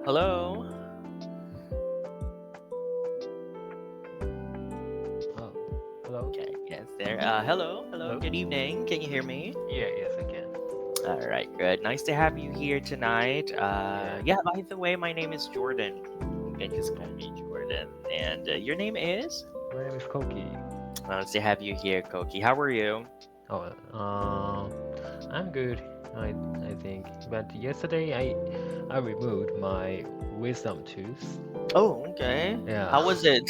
Hello. Oh, hello? Okay, yes, there. Hello, hello. Hello? Good evening. Can you hear me? Yeah, yes, I can. All right, good. Nice to have you here tonight. Yeah, Yeah. By the way, my name is Jordan. You can just call me Jordan. And your name is? my name is Koki. Nice to have you here, Koki. How are you? Oh, I'm good. I think. But yesterday I removed my wisdom tooth. Oh, okay. Yeah. How was it?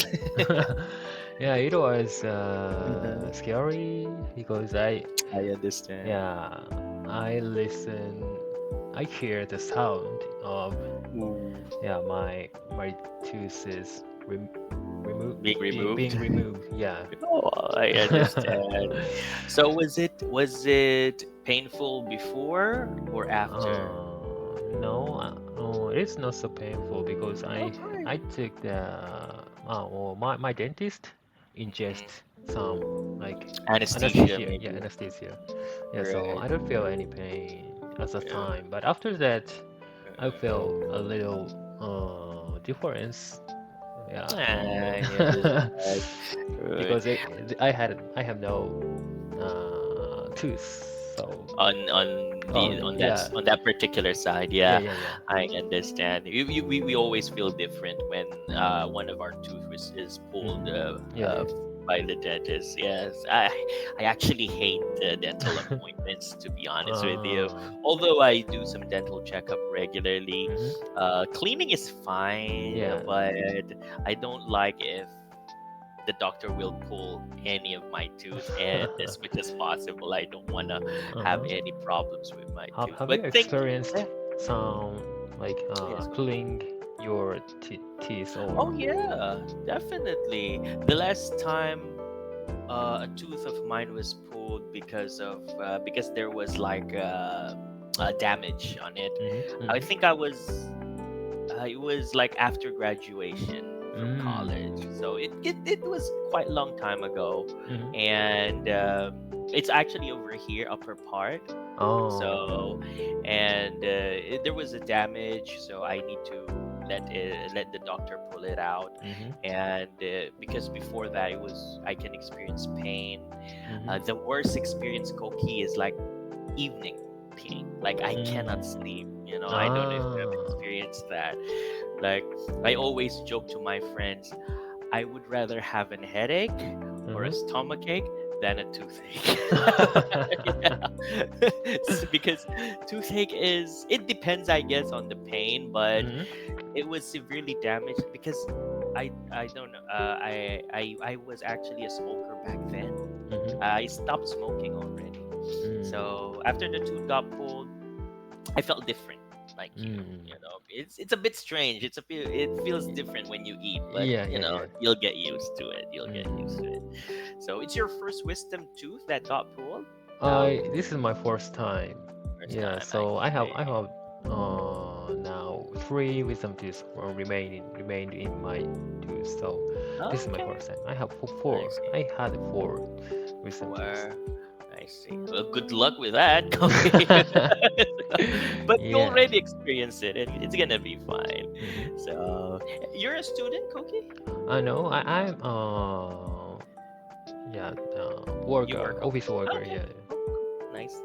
Yeah, it was Mhm. scary because I I understand. yeah I listen I hear the sound of Ooh, my tooth is being removed. being removed. Yeah. Oh, I understand. So was it painful before or after? No, it's not so painful because Oh, great. I took the my dentist ingest Mhm. some like Anesthesia, anesthesia, yeah, maybe. anesthesia. Yeah, so Right. I don't feel any pain at the Yeah. time. But after that, I Mhm. felt a little difference. Yeah, I understand. Right. because I have no tooth, so yeah, On that particular side, yeah, yeah, yeah, yeah. I understand. We always feel different when one of our tooth is pulled Yeah, yeah. by the dentist. Yes, I actually hate dental appointments, to be honest with you. Uh, Although I do some dental checkup regularly, mhm. cleaning is fine, Yeah. but I don't like if the doctor will pull any of my tooth, and as much as possible I don't want to have Uh-huh. any problems with my tooth, Have but you thank you. experienced Yeah, some like yes. pulling your teeth Oh or yeah, definitely. The last time a tooth of mine was pulled because there was like damage on it. mm-hmm, I mm-hmm. think it was like after graduation from college, so it was quite a long time ago, Mm-hmm. and it's actually over here, upper part. Oh. So, and there was a damage, so I need to let the doctor pull it out, Mm-hmm, and because before that it was I can experience pain. mm-hmm. The worst experience, Koki, is like evening pain. Like I cannot Mm. sleep. I don't know if you have Ah. experienced that. Like I always joke to my friends, I would rather have an headache or a Mm-hmm. stomach ache than a toothache. Because toothache it depends, I guess, on the pain, but Mm-hmm. it was severely damaged because I don't know. I was actually a smoker back then. Mm-hmm. I stopped smoking already. So after the tooth got pulled, I felt different, like you. Mm. It's a bit strange. It feels different when you eat, but Yeah, yeah, yeah. you'll get used to it. You'll get used to Mm. it. So it's your first wisdom tooth that got pulled. This is my first time. First Yeah, time, I so I see. have now three wisdom teeth remained in my tooth. So this is my Okay, first time. I have I four. see. I had four wisdom teeth. Four. I see. Well, good luck with that, Koki. But you Yeah. already experienced it, and it's gonna be fine. Mm-hmm. So you're a student, Koki? I know. I'm yeah You worker, work on. office worker. Okay. Yeah. Cool, cool. Nice.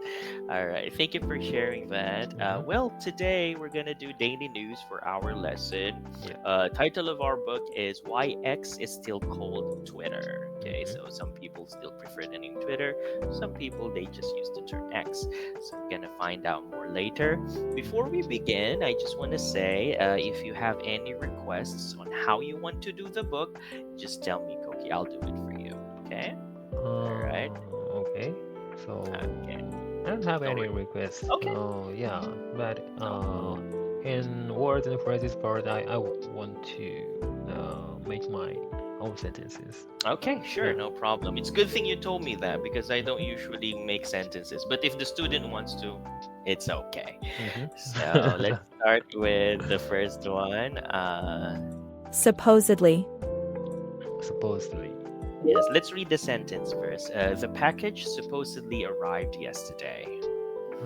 All right. Thank you for sharing that. Mm-hmm. Well, today we're going to do daily news for our lesson. Yeah. Title of our book is Why X is Still Called Twitter. Okay. Mm-hmm. So some people still prefer the name Twitter. Some people, they just use the term X. So we're going to find out more later. Before we Mm-hmm. begin, I just want to say if you have any requests on how you want to do the book, just tell me, Koki. I'll do it for you. Okay. All right. Okay. So Okay. I don't have No any worries. requests. Okay. Yeah, but No problem. in words and phrases part, I want to make my own sentences. Okay, sure, Yeah. no problem. It's good thing you told me that because I don't usually make sentences. But if the student wants to, it's okay. So Mm-hmm. let's start with the first one. Supposedly. Supposedly. Yes, let's read the sentence first. The package supposedly arrived yesterday.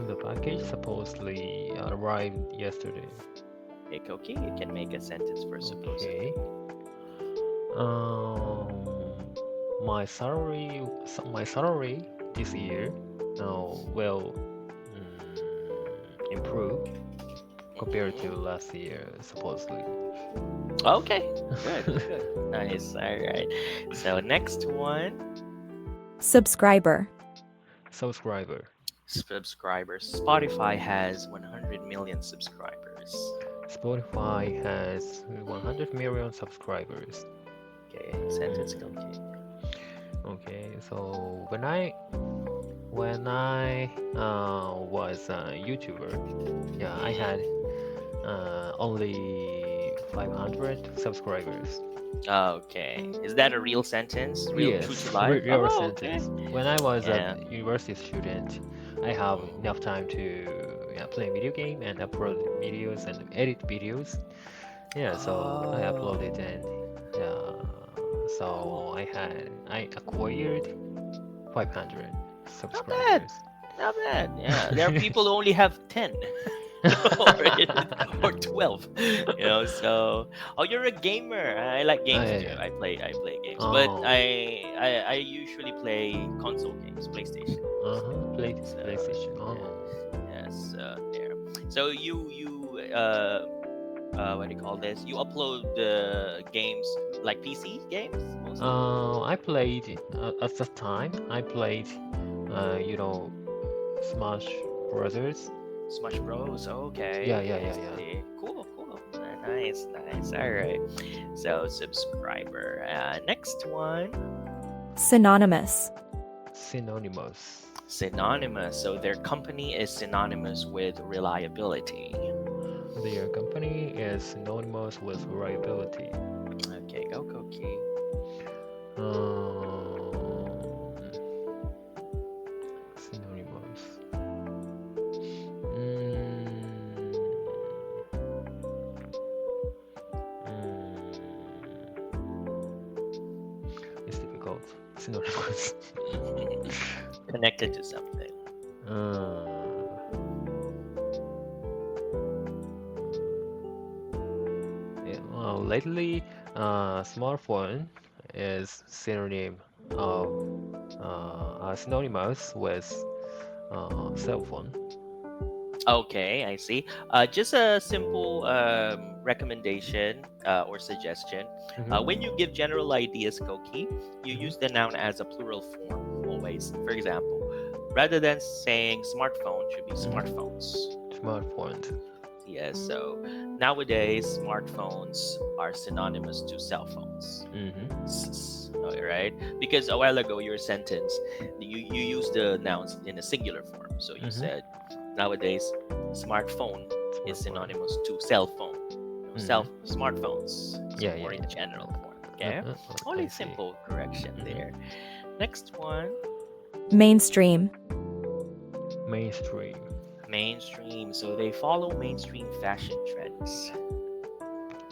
The package supposedly arrived yesterday. Okay, Koki, you can make a sentence for supposedly. Okay. Um, my salary this year, will improve compared to Mhm. last year, supposedly. Okay, good, good. Nice. All right. So next one, Subscriber. Subscriber. subscribers. Spotify has 100 million subscribers. Spotify has 100 million subscribers. Okay, sentence Mm, Koki. okay, so when I was a YouTuber, yeah, I had only 500 subscribers. Okay, is that a real sentence? Real, true to Yes, life? real Oh, okay. sentence. When I was a Yeah. university student, I have enough time to, yeah, play video game and upload videos and edit videos. Yeah, so I uploaded, Oh, and yeah, cool. so I acquired 500 Not bad. subscribers. Not bad. Yeah, there are people who only have 10 or, or 12. So oh, you're a gamer. I like Oh, games yeah, too. yeah. I play games, but Oh, I usually play console games, PlayStation mostly. So PlayStation. yeah, Oh, yes, there. So you what do you call this? You upload games like PC games mostly. I played at the time. I played, you know, Smash Brothers. Smash Bros. Yeah, Okay, yeah, I yeah, yeah. see. Cool, cool. Nice, nice. All right. So subscriber. Next one, Synonymous. Synonymous. synonymous. So their company is synonymous with reliability. Their company is synonymous with reliability. Okay, go Koki. Um, Synonymous. Mm, it's difficult. Synonymous. Connected to something. Uh, yeah, well, lately, smartphone is synonymous with cell phone. Okay, I see. Just a simple recommendation or suggestion. Hmm. When you give general ideas, Koki, you use Hmm. the noun as a plural form always. For example, rather than saying smartphone, should be Hmm. smartphones. Smartphones. Yes, so nowadays smartphones are synonymous to cell phones. Hmm. All right, because a while ago your sentence you used the nouns in a singular form, so you Hmm. said nowadays smartphone is Smartphone. synonymous to cell phone. Hmm. Smartphones, so Yeah, yeah, more in yeah. general form. Okay, I only see. simple correction Hmm. there. Next one, Mainstream. Mainstream. mainstream. So they follow mainstream fashion trends.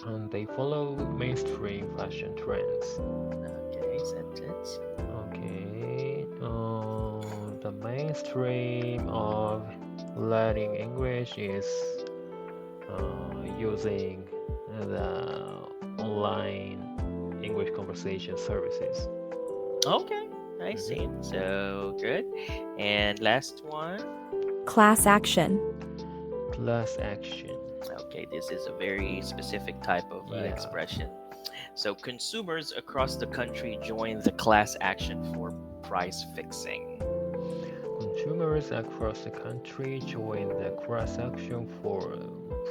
And they follow mainstream fashion trends. Okay, sentence. Okay. The mainstream of learning English is using the online English conversation services. Okay, I Hmm. see. So good. And last one. Class action. Class action. Okay, this is a very specific type of Yeah. expression. So, consumers across the country join the class action for price fixing. Consumers across the country join the class action for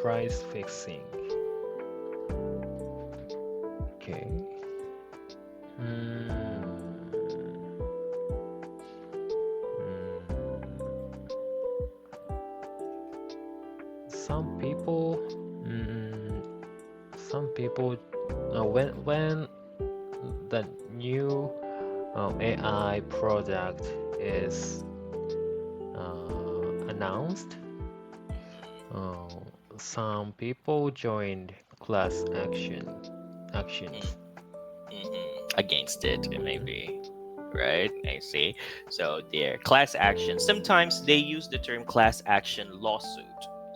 price fixing. Okay. Hmm. Hmm. Some people, mm, some people, when the new AI product is announced, uh, some people joined class actions. Against it, Hmm. maybe. Right? I see. So, their class action. Sometimes they use the term class action lawsuit.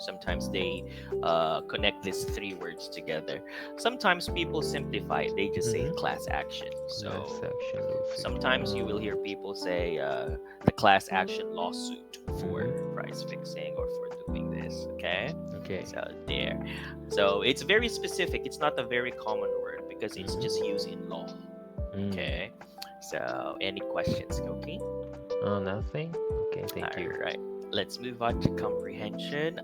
Sometimes they connect these three words together. Sometimes people simplify it, they just say Mm-hmm. class action. Class So action lawsuit. sometimes you will hear people say the class action lawsuit for Mm-hmm. price fixing or for doing this. Okay, Okay. so there. So it's very specific. It's not a very common word because it's Mm-hmm. just used in law. Mm. Okay. So any questions, Koki? Nothing. Okay, thank All you. right. Let's move on to comprehension.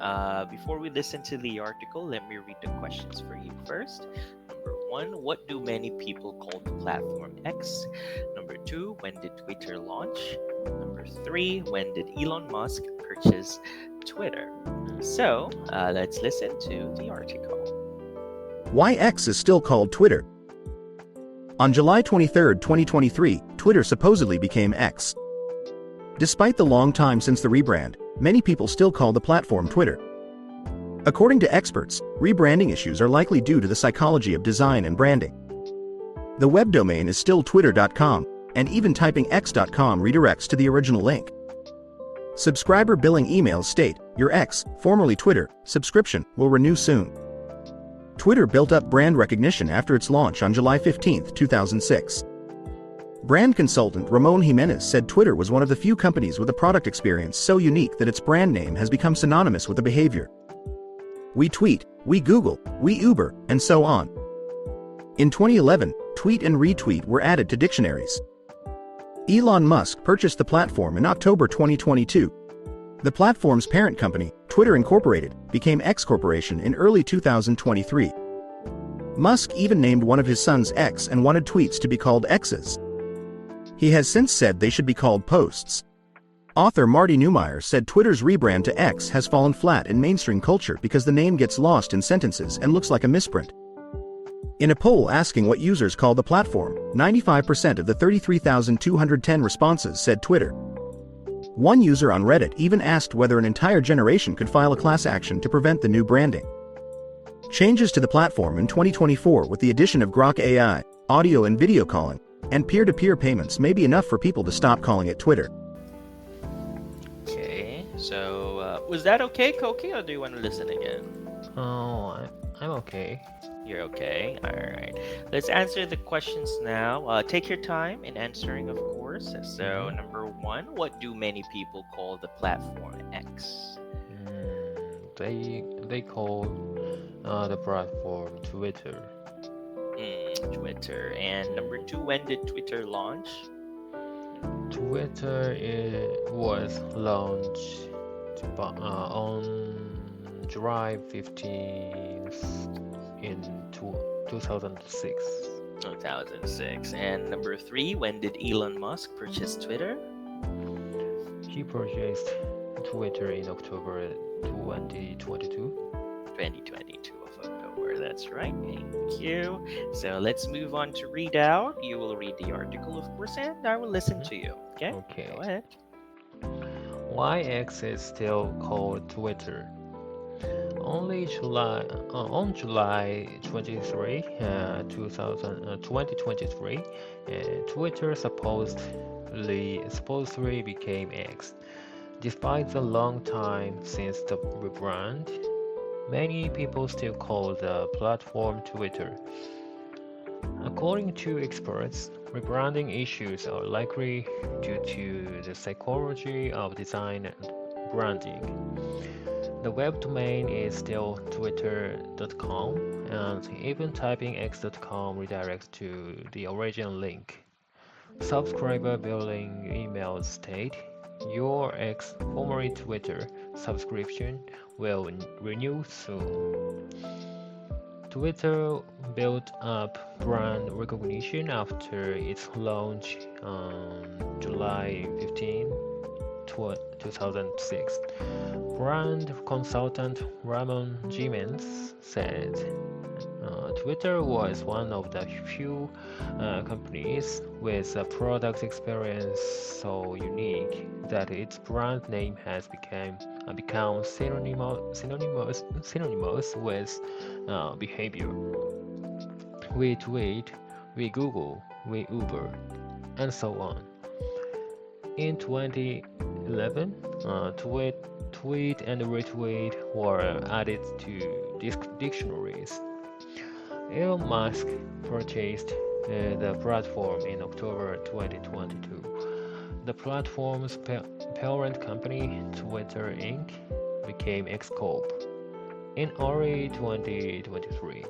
Before we listen to the article, let me read the questions for you first. Number one, what do many people call the platform X? Number two, when did Twitter launch? Number three, when did Elon Musk purchase Twitter? So let's listen to the article. Why X is still called Twitter. On July 23, 2023, Twitter supposedly became X. Despite the long time since the rebrand, many people still call the platform Twitter. According to experts, rebranding issues are likely due to the psychology of design and branding. The web domain is still twitter.com, and even typing x.com redirects to the original link. Subscriber billing emails state, your X, formerly Twitter, subscription will renew soon. Twitter built up brand recognition after its launch on July 15, 2006. Brand consultant Ramon Jimenez said Twitter was one of the few companies with a product experience so unique that its brand name has become synonymous with the behavior. We tweet, we Google, we Uber, and so on. In 2011, tweet and retweet were added to dictionaries. Elon Musk purchased the platform in October 2022. The platform's parent company, Twitter Incorporated, became X Corporation in early 2023. Musk even named one of his sons X and wanted tweets to be called X's. He has since said they should be called posts. Author Marty Neumeier said Twitter's rebrand to X has fallen flat in mainstream culture because the name gets lost in sentences and looks like a misprint. In a poll asking what users call the platform, 95% of the 33,210 responses said Twitter. One user on Reddit even asked whether an entire generation could file a class action to prevent the new branding. Changes to the platform in 2024 with the addition of Grok AI, audio and video calling, and peer-to-peer payments may be enough for people to stop calling it Twitter. Okay, so was that okay, Koki, or do you want to listen again? Oh, I'm okay. You're okay. All right. Let's answer the questions now. Take your time in answering, of course. So, number one, what do many people call the platform X? They call the platform Twitter. Twitter. And number two, when did Twitter launch? Twitter was launched on July 15th in 2006. 2006. And number three, when did Elon Musk purchase Twitter? He purchased Twitter in October 2022. 2022 of October. That's right. Thank you. So let's move on to read out. You will read the article, of course, and I will listen to you. Okay? Okay. Go ahead. Why X is still called Twitter? On July 23, 2023, Twitter supposedly became X. Despite the long time since the rebrand, many people still call the platform Twitter. According to experts, rebranding issues are likely due to the psychology of design and branding. The web domain is still twitter.com, and even typing x.com redirects to the original link. Subscriber billing emails state, your X, formerly Twitter, subscription will renew soon. Twitter built up brand recognition after its launch on July 15, 2006. Brand consultant Ramon Jimenez said Twitter was one of the few companies with a product experience so unique that its brand name has become synonymous with behavior. We tweet, we Google, we Uber, and so on. In 2011, tweet and retweet were added to dictionaries. Elon Musk purchased the platform in October 2022. The platform's parent company, Twitter Inc., became X Corp in early 2023.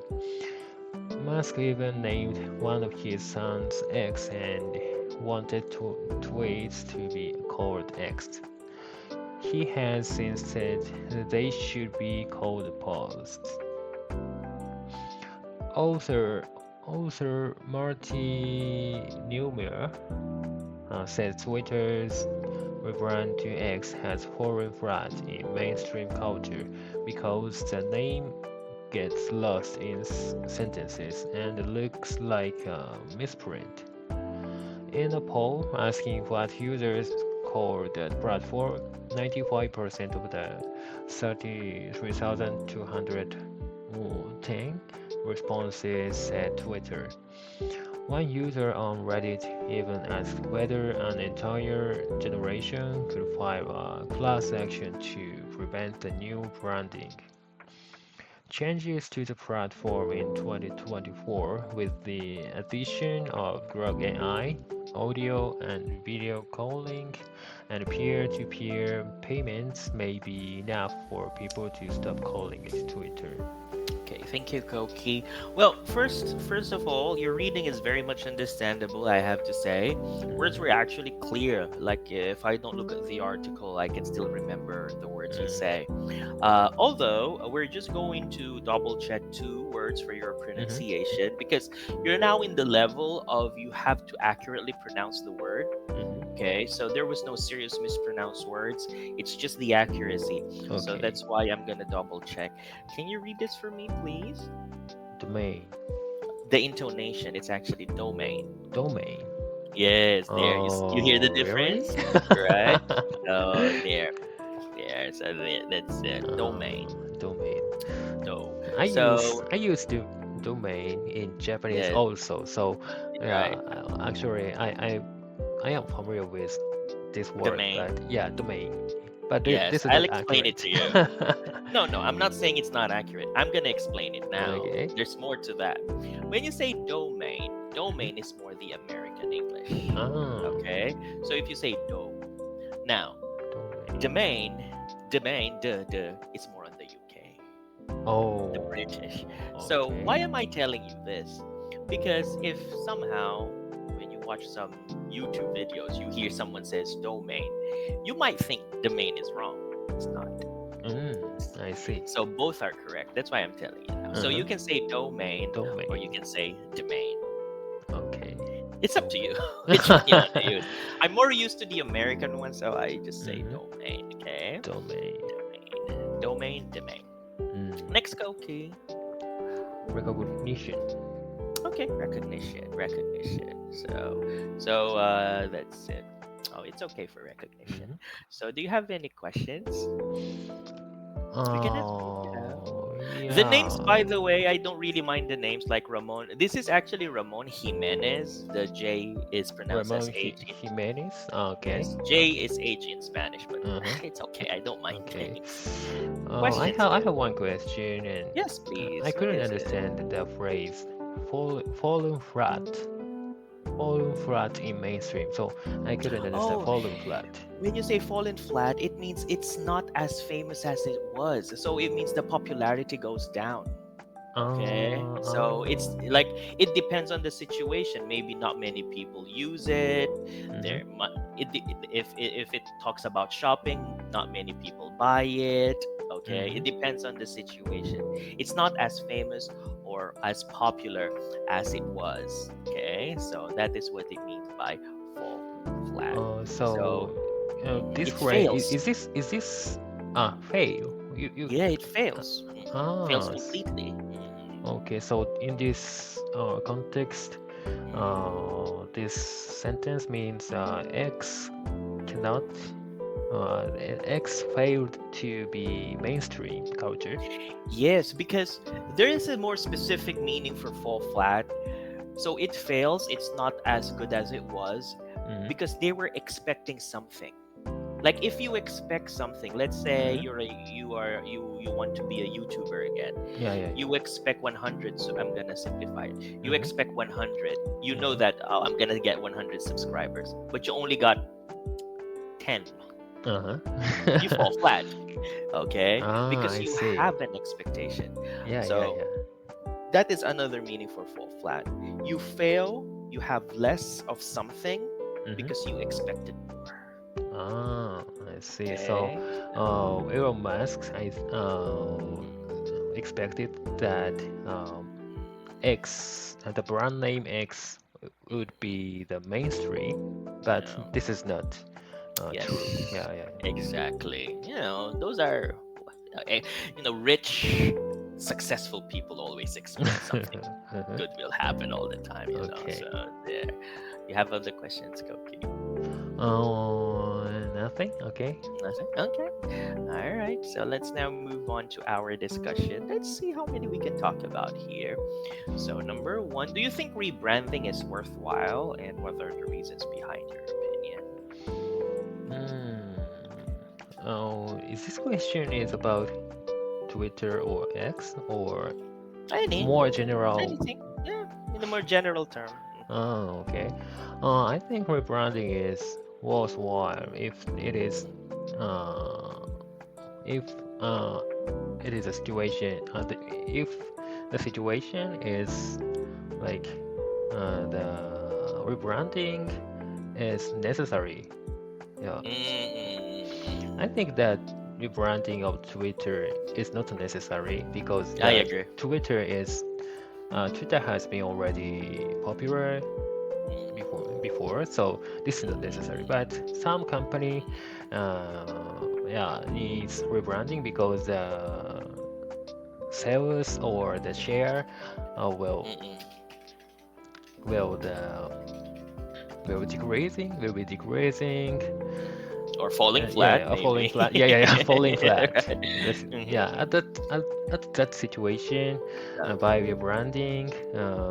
Musk even named one of his sons X and wanted tweets to be called X. He has since said that they should be called posts. Author Marty Neumeyer said Twitter's rebrand to X has fallen flat in mainstream culture because the name gets lost in sentences and looks like a misprint. In a poll asking what users call the platform, 95% of the 33,210 responses said Twitter. One user on Reddit even asked whether an entire generation could file a class action to prevent the new branding. Changes to the platform in 2024 with the addition of Grok AI, audio and video calling, and peer-to-peer payments may be enough for people to stop calling it Twitter. Okay, thank you, Koki. Well, first of all, your reading is very much understandable, I have to say. Words were actually clear. Like, if I don't look at the article, I can still remember the words you say. Although, we're just going to double check two words for your pronunciation because you're now in the level of you have to accurately pronounce the word. Okay, so there was no serious mispronounced words. It's just the accuracy. So Okay. that's why I'm gonna double check. Can you read this for me, please? Domain. The intonation, it's actually domain. Domain. Yes, there. You hear the Oh, really? difference? Right? Oh, there. There. So there, that's it. Domain. Domain. Do. I So, use the domain in Japanese yes, also. So right. actually I am familiar with this word, Domain. but yeah, domain. But Yes, this is I'll not explain it accurate. to you. No, no, I'm not saying it's not accurate. I'm gonna explain it now. Okay. There's more to that. When you say domain, domain is more the American English. Ah, Okay? So if you say do, now, domain. domain, it's more on the UK, Oh, the British. So okay. why am I telling you this? Because if somehow when you watch some YouTube videos, you hear someone says domain, you might think domain is wrong. It's not. I see. So both are correct. That's why I'm telling you now. So you can say domain or you Domain. can say domain. Okay. It's up to you which one you want to use. I'm more used to the American one, so I just say domain. Okay. Domain. Domain. Next, Koki. Recognition. Okay, recognition. So that's it. Oh, it's okay for recognition. So do you have any questions? We can ask if you have. The names, Yeah. by the way, I don't really mind the names like Ramon. This is actually Ramon Jimenez. The J is pronounced as Ramon H. Jimenez. Okay. Yes, J is H in Spanish, but Uh-huh. it's okay. I don't mind Okay. names. I Questions, have then? one question, and Yes, I please. What couldn't is it? understand the phrase fallen flat. Fallen flat in mainstream. So I couldn't understand Oh, fallen flat. when you say fallen flat, it means it's not as famous as it was. So it means the popularity goes down. Okay, so it's like it depends on the situation. Maybe not many people use it. Mhm. If it talks about shopping, not many people buy it. Okay, it Mhm. depends on the situation. It's not as famous or as popular as it was. Okay, so that is what it means by fall flat. So So this it phrase fails. is this fail? You Yeah, it fails. Fails ah completely. okay. So in this context, this sentence means X cannot X failed to be mainstream culture. Yes, because there is a more specific meaning for fall flat. So it fails, it's not as good as it was Mhm. because they were expecting something. Like if you expect something, let's say Mhm. you want to be a YouTuber again. Yeah, yeah, yeah. You expect 100, so I'm gonna simplify it. You Mhm. expect 100. You know Mhm. that, oh, I'm gonna get 100 subscribers, but you only got 10. You Uh-huh. fall flat, okay? Ah, Because I you see. have an expectation. Yeah, yeah, So yeah. that is another meaning for fall flat. You fail, you have less of something Mhm. because you expected more. Ah, I see. So, Okay. Elon Musk, I expected that the brand name X would be the mainstream, but No. this is not true. Yes. Yeah, yeah. Exactly. Those are, eh, rich, successful people always expect something Uh-huh. good will happen all the time. Okay. So there. You have other questions, Koki? Nothing. Okay. Nothing? Okay. All right. So let's now move on to our discussion. Let's see how many we can talk about here. So, number one, do you think rebranding is worthwhile, and what are the reasons behind your opinion? Hmm. Oh, is this question is about Twitter or X or Any, more general? anything? Yeah, in a more general term. Oh, okay. I think rebranding is worthwhile uh, if it is a situation, if the situation is like the rebranding is necessary. Yeah, Mm-mm. I think that rebranding of Twitter is not necessary because I the agree. Twitter has been already popular before, so this is not necessary. But some company, yeah, needs rebranding because the sales or the share uh, will Mm-mm. will the will be decreasing. Or falling Yeah, flat, yeah, falling maybe. flat. Yeah, yeah, yeah, falling flat. Right. That's, yeah, Mm-hmm. at that situation, Yeah, by rebranding,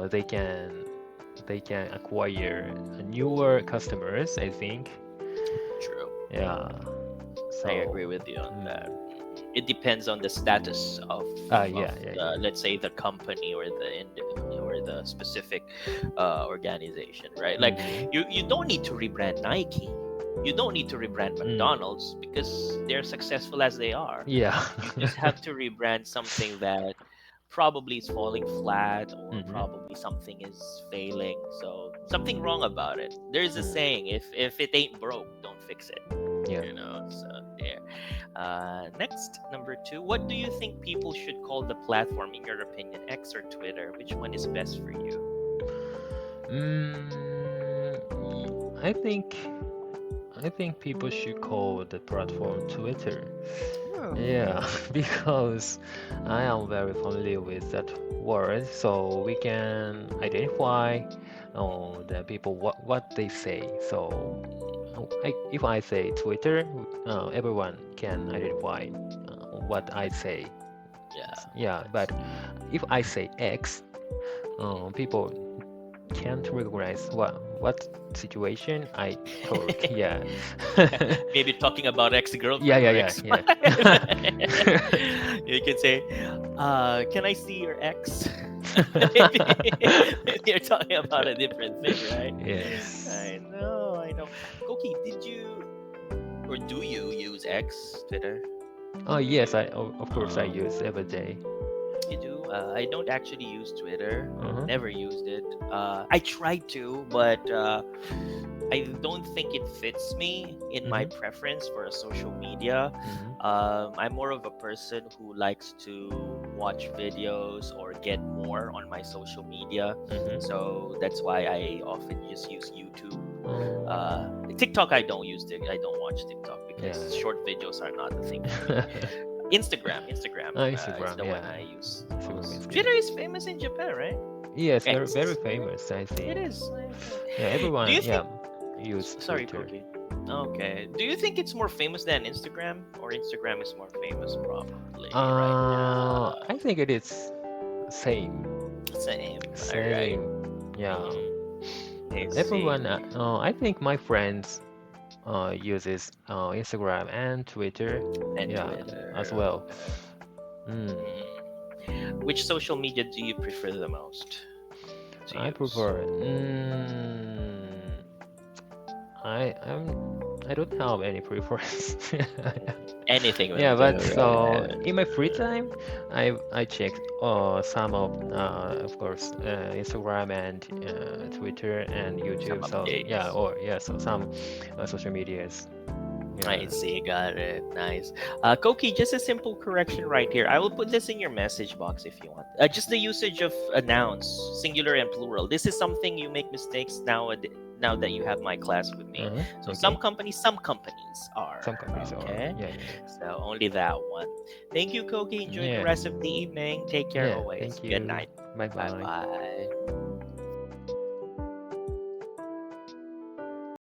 they can acquire newer customers, I think. true. Yeah. I agree So, with you on that. mm, It depends on the status of yeah, yeah, the, yeah. let's say, the company or or the specific organization, right? Like Mm-hmm. you don't need to rebrand Nike. You don't need to rebrand Mm, McDonald's because they're successful as they are. yeah. You just have to rebrand something that probably is falling flat, or Mm-hmm. probably something is failing. So something wrong about it. There's a Mm, saying, if it ain't broke, don't fix it. yeah. So there. Next, number two, what do you think people should call the platform, in your opinion, X or Twitter? Which one is best for you? I think people should call the platform Twitter. Oh. Yeah, because I am very familiar with that word, so we can identify the people what they say. So if I say Twitter, everyone can identify what I say. Yeah, Yeah, but if I say X, people can't recognize what situation I talk. Yeah. maybe talking about Yeah, ex-girlfriend yeah, or yeah, ex-wife. yeah. You can say, can I see your ex? maybe, maybe you're talking about a different thing, right? Yes. I know. Koki, did you or do you use X, Twitter? Oh, yes, of course I Uh, use every day. You do? I don't actually use Twitter. Uh-huh. Never used it. I tried to, but I don't think it fits me in my Mm-hmm. preference for a social media. Mm-hmm. I'm more of a person who likes to watch videos or get more on my social media. Mm-hmm. So that's why I often just use YouTube. Oh, TikTok, I don't use it. I don't watch TikTok yeah. because short videos are not the thing for me. Instagram is Instagram, the one yeah. I use the Instagram is most. good. Twitter is famous in Japan, right? Yes, very very X. famous, I It think. is. Yeah, Do you everyone, yeah, think? use Sorry, Twitter. Koki. Okay. Do you think it's more famous than Instagram, or Instagram is more famous probably right now? I think it is same. Same. All right. Same. Yeah. Mhm. I see. Everyone, I think my friends uses Instagram and Twitter, And yeah, as Twitter. well. Mm, Which social media do you prefer the most to I use? prefer. I I'm I don't have any preference. Anything will Yeah, do, but so right? in my free time, I check some of course Instagram and Twitter and Some YouTube. So yeah, updates. or yeah, so some social medias. I Yeah. see, got it. Nice. Koki, just a simple correction right here. I will put this in your message box if you want. Just the usage of nouns, singular and plural. This is something you make mistakes now that you have my class with me. Uh-huh. So Okay. some companies are. Some companies are. Okay. Yeah, yeah, So only that one. Thank you, Koki. yeah. Enjoy the Yeah. rest of the evening. Take care Yeah. always. Thank Good you. night. Bye Bye bye. bye.